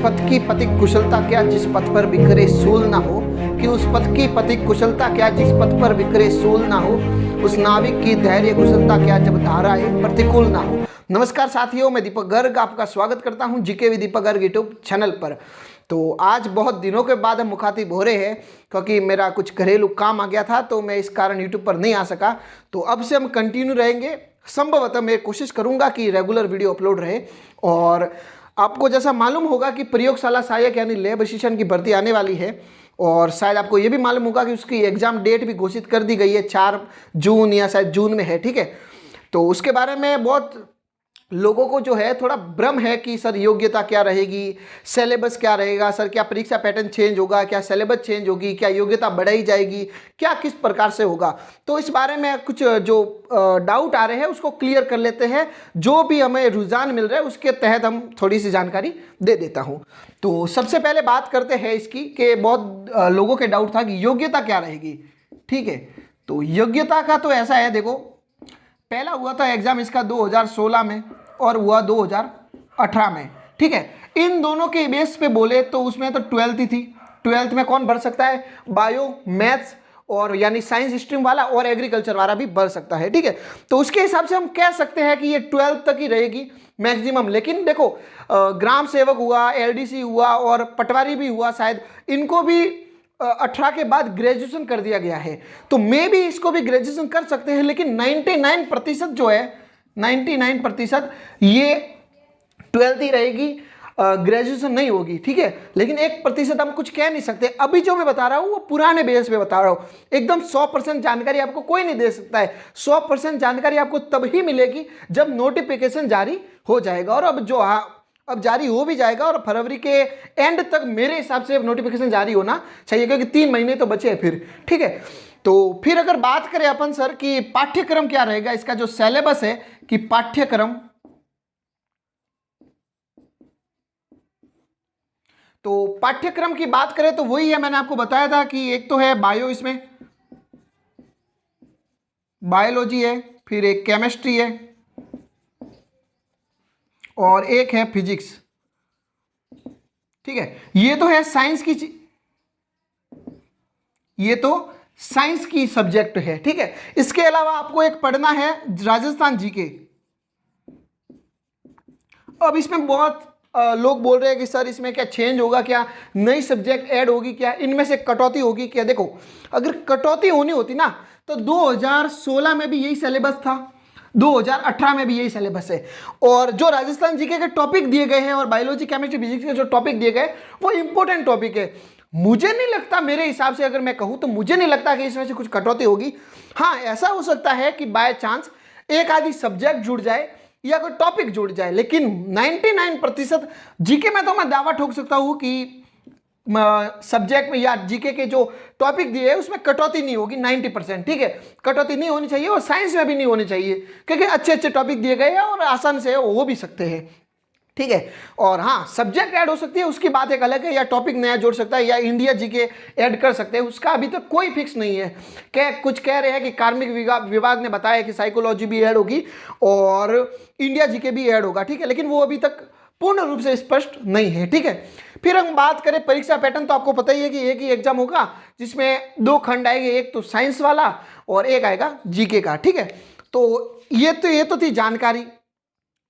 पथ की पथिक कुशलता क्या जिस पथ पर बिखरे सूल ना हो, कि उस पथ की पथिक कुशलता क्या जिस पथ पर बिखरे सूल ना हो, उस नाविक की धैर्य कुशलता क्या जब धाराएं प्रतिकूल ना हो। नमस्कार साथियों, मैं दीपक गर्ग आपका स्वागत करता हूं GK with Deepak Garg YouTube channel पर। तो आज बहुत दिनों के बाद हम मुखातिब हो रहे हैं क्योंकि मेरा कुछ घरेलू काम आ गया था, तो मैं इस कारण यूट्यूब पर नहीं आ सका। तो अब से हम कंटिन्यू रहेंगे। संभवतः मैं कोशिश करूंगा कि रेगुलर वीडियो अपलोड रहे। और आपको जैसा मालूम होगा कि प्रयोगशाला सहायक यानी लैब असिस्टेंट की भर्ती आने वाली है, और शायद आपको ये भी मालूम होगा कि उसकी एग्ज़ाम डेट भी घोषित कर दी गई है, 4 जून या शायद जून में है। ठीक है, तो उसके बारे में बहुत लोगों को जो है थोड़ा भ्रम है कि सर योग्यता क्या रहेगी, सिलेबस क्या रहेगा, सर क्या परीक्षा पैटर्न चेंज होगा, क्या सिलेबस चेंज होगी, क्या योग्यता बढ़ाई जाएगी, क्या किस प्रकार से होगा। तो इस बारे में कुछ जो डाउट आ रहे हैं उसको क्लियर कर लेते हैं। जो भी हमें रुझान मिल रहा है उसके तहत हम थोड़ी सी जानकारी दे देता हूँ। तो सबसे पहले बात करते हैं इसकी कि बहुत लोगों के डाउट था कि योग्यता क्या रहेगी। ठीक है, तो योग्यता का तो ऐसा है, देखो पहला हुआ था एग्जाम इसका 2016 में और हुआ 2018 में। ठीक है, इन दोनों के बेस पे बोले तो उसमें तो 12th ही थी। 12th में कौन भर सकता है? बायो, मैथ्स और यानी साइंस स्ट्रीम वाला और एग्रीकल्चर वाला भी भर सकता है। ठीक है, तो उसके हिसाब से हम कह सकते हैं कि ये 12th तक ही रहेगी मैक्सिमम। लेकिन देखो ग्राम सेवक हुआ, एलडीसी हुआ और पटवारी भी हुआ, शायद इनको भी 18 के बाद ग्रेजुएशन कर दिया गया है। तो मे भी इसको भी ग्रेजुएशन कर सकते हैं, लेकिन 99% जो है 99% ये 12th ही रहेगी, ग्रेजुएशन नहीं होगी। ठीक है, लेकिन 1% हम कुछ कह नहीं सकते। अभी जो मैं बता रहा हूँ वो पुराने बेस पे बता रहा हूँ, एकदम 100% जानकारी आपको कोई नहीं दे सकता है। 100% जानकारी आपको तब ही मिलेगी जब नोटिफिकेशन जारी हो जाएगा। और अब जारी हो भी जाएगा और फरवरी के एंड तक मेरे हिसाब से नोटिफिकेशन जारी होना चाहिए, क्योंकि 3 महीने तो बचे हैं फिर। ठीक है, तो फिर अगर बात करें अपन सर कि पाठ्यक्रम क्या रहेगा, इसका जो सिलेबस है कि पाठ्यक्रम, तो पाठ्यक्रम की बात करें तो वही है, मैंने आपको बताया था कि एक तो है बायो, इसमें बायोलॉजी है, फिर एक केमिस्ट्री है और एक है फिजिक्स। ठीक है, ये तो है साइंस की ये तो साइंस की सब्जेक्ट है। ठीक है, इसके अलावा आपको एक पढ़ना है राजस्थान जीके। अब इसमें बहुत लोग बोल रहे हैं कि सर इसमें क्या चेंज होगा, क्या नई सब्जेक्ट ऐड होगी, क्या इनमें से कटौती होगी क्या। देखो अगर कटौती होनी होती ना तो 2016 में भी यही सिलेबस था, 2018 में भी यही सिलेबस है। और जो राजस्थान जीके के टॉपिक दिए गए हैं और बायोलॉजी, केमिस्ट्री, फिजिक्स के जो टॉपिक दिए गए वो इंपॉर्टेंट टॉपिक है। मुझे नहीं लगता, मेरे हिसाब से अगर मैं कहूं तो मुझे नहीं लगता कि इसमें से कुछ कटौती होगी। हाँ, ऐसा हो सकता है कि बाय चांस एक आधी सब्जेक्ट जुड़ जाए या कोई टॉपिक जुड़ जाए, लेकिन 99% जीके में तो मैं दावा ठोक सकता हूं कि सब्जेक्ट में या जीके के जो टॉपिक दिए है उसमें कटौती नहीं होगी 90%। ठीक है, कटौती नहीं होनी चाहिए और साइंस में भी नहीं होनी चाहिए, क्योंकि अच्छे अच्छे टॉपिक दिए गए हैं और आसान से हो भी सकते हैं। ठीक है, और हाँ सब्जेक्ट ऐड हो सकती है उसकी बात एक अलग है, या टॉपिक नया जोड़ सकता है या इंडिया जीके ऐड कर सकते हैं, उसका अभी तक कोई फिक्स नहीं है। कुछ कह रहे हैं कि कार्मिक विभाग ने बताया कि साइकोलॉजी भी ऐड होगी और इंडिया जीके भी ऐड होगा। ठीक है, लेकिन वो अभी तक पूर्ण रूप से स्पष्ट नहीं है। ठीक है, फिर हम बात करें परीक्षा पैटर्न, तो आपको पता ही है कि एक ही एग्जाम होगा जिसमें 2 खंड आएंगे, एक तो साइंस वाला और एक आएगा जीके का। ठीक है, तो ये तो थी जानकारी।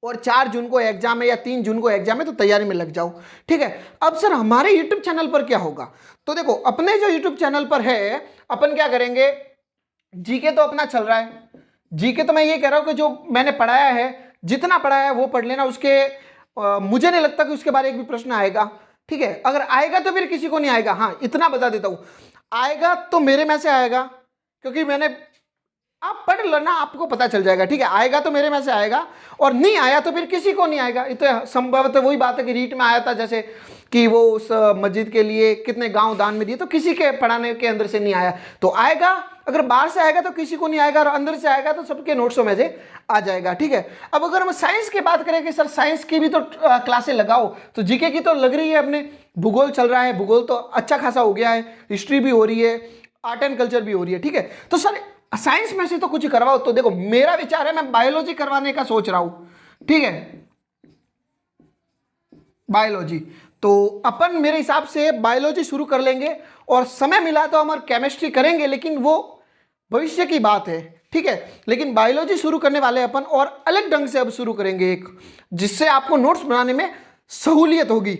और 4 जून को एग्जाम है या 3 जून को एग्जाम है, तो तैयारी में लग जाओ। ठीक है, अब सर हमारे यूट्यूब चैनल पर क्या होगा, तो देखो अपने जो यूट्यूब चैनल पर है अपन क्या करेंगे, जीके तो अपना चल रहा है। जीके तो मैं ये कह रहा हूं कि जो मैंने पढ़ाया है, जितना पढ़ाया है वो पढ़ लेना, उसके मुझे नहीं लगता कि उसके बारे में एक भी प्रश्न आएगा। ठीक है, अगर आएगा तो फिर किसी को नहीं आएगा। हाँ इतना बता देता हूं, आएगा तो मेरे में से आएगा, क्योंकि मैंने, आप पढ़ लो ना, आपको पता चल जाएगा। ठीक है, आएगा तो मेरे में से आएगा और नहीं आया तो फिर किसी को नहीं आएगा। ये तो संभवतः वही बात है कि रीट में आया था, जैसे कि वो उस मस्जिद के लिए कितने गांव दान में दिए, तो किसी के पढ़ाने के अंदर से नहीं आया तो आएगा। अगर बाहर से आएगा तो किसी को नहीं आएगा और अंदर से आएगा तो सबके नोट्सों में से आ जाएगा। ठीक है, अब अगर हम साइंस की बात करें कि सर साइंस की भी तो क्लासें लगाओ, तो जीके की तो लग रही है, अपने भूगोल चल रहा है, भूगोल तो अच्छा खासा हो गया है, हिस्ट्री भी हो रही है, आर्ट एंड कल्चर भी हो रही है। ठीक है, तो सर साइंस में से तो कुछ करवाओ। तो देखो मेरा विचार है, मैं बायोलॉजी करवाने का सोच रहा हूं। ठीक है, बायोलॉजी, तो अपन मेरे हिसाब से बायोलॉजी शुरू कर लेंगे और समय मिला तो हम केमिस्ट्री करेंगे, लेकिन वो भविष्य की बात है, ठीक है। लेकिन बायोलॉजी शुरू करने वाले अपन और अलग ढंग से अब शुरू करेंगे एक, जिससे आपको नोट्स बनाने में सहूलियत होगी,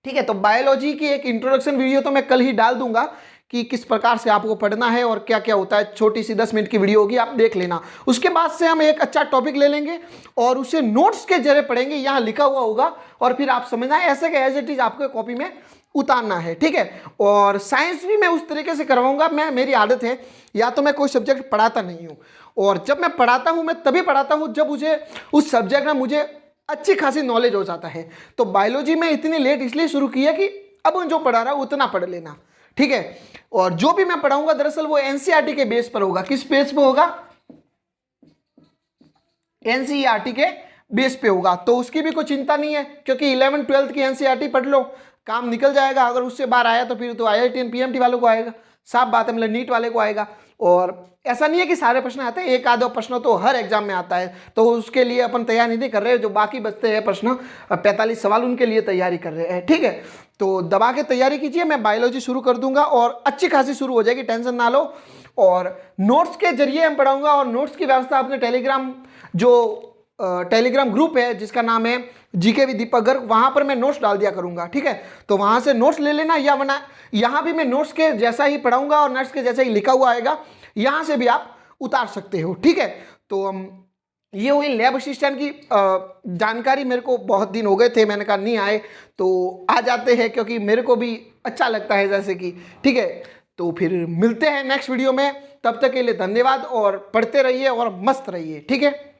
ठीक है। तो बायोलॉजी की एक इंट्रोडक्शन वीडियो तो मैं कल ही डाल दूंगा कि किस प्रकार से आपको पढ़ना है और क्या क्या होता है, छोटी सी 10 मिनट की वीडियो होगी, आप देख लेना। उसके बाद से हम एक अच्छा टॉपिक ले लेंगे और उसे नोट्स के जरिए पढ़ेंगे, यहाँ लिखा हुआ होगा और फिर आप समझना ऐसे कि एज इट इज आपको कॉपी में उतारना है, ठीक है। और साइंस भी मैं उस तरीके से करवाऊंगा। मेरी आदत है, या तो मैं कोई सब्जेक्ट पढ़ाता नहीं हूँ, और जब मैं पढ़ाता हूँ मैं तभी पढ़ाता हूँ जब मुझे उस सब्जेक्ट में मुझे अच्छी खासी नॉलेज हो जाता है। तो बायोलॉजी में इतनी लेट इसलिए शुरू किया कि अब जो पढ़ा रहा हूँ उतना पढ़ लेना, ठीक है। और जो भी मैं पढ़ाऊंगा दरअसल वो एनसीईआरटी के बेस पर होगा। किस बेस पे होगा? एनसीईआरटी के बेस पे होगा। तो उसकी भी कोई चिंता नहीं है, क्योंकि 11th 12th की एनसीईआरटी पढ़ लो, काम निकल जाएगा। अगर उससे बाहर आया तो फिर तो आईआईटी एंड पीएमटी वालों को आएगा, साफ बात है, मतलब नीट वाले को आएगा। और ऐसा नहीं है कि सारे प्रश्न आते हैं, एक आधा प्रश्न तो हर एग्जाम में आता है, तो उसके लिए अपन तैयारी नहीं कर रहे। जो बाकी बचते हैं प्रश्न 45 सवाल, उनके लिए तैयारी कर रहे हैं, ठीक है। तो दबा के तैयारी कीजिए, मैं बायोलॉजी शुरू कर दूंगा और अच्छी खासी शुरू हो जाएगी, टेंशन ना लो। और नोट्स के जरिए हम पढ़ाऊंगा, और नोट्स की व्यवस्था अपने टेलीग्राम ग्रुप है जिसका नाम है जीके विद दीपक गर्ग, वहां पर मैं नोट्स डाल दिया करूंगा, ठीक है। तो वहां से नोट्स ले लेना, या वरना यहां भी मैं नोट्स के जैसा ही पढ़ाऊंगा और नोट्स के जैसा ही लिखा हुआ आएगा, यहां से भी आप उतार सकते हो, ठीक है। तो ये हुई लैब असिस्टेंट की जानकारी। मेरे को बहुत दिन हो गए थे, मैंने कहा नहीं आए तो आ जाते हैं, क्योंकि मेरे को भी अच्छा लगता है जैसे कि, ठीक है। तो फिर मिलते हैं नेक्स्ट वीडियो में, तब तक के लिए धन्यवाद और पढ़ते रहिए और मस्त रहिए, ठीक है।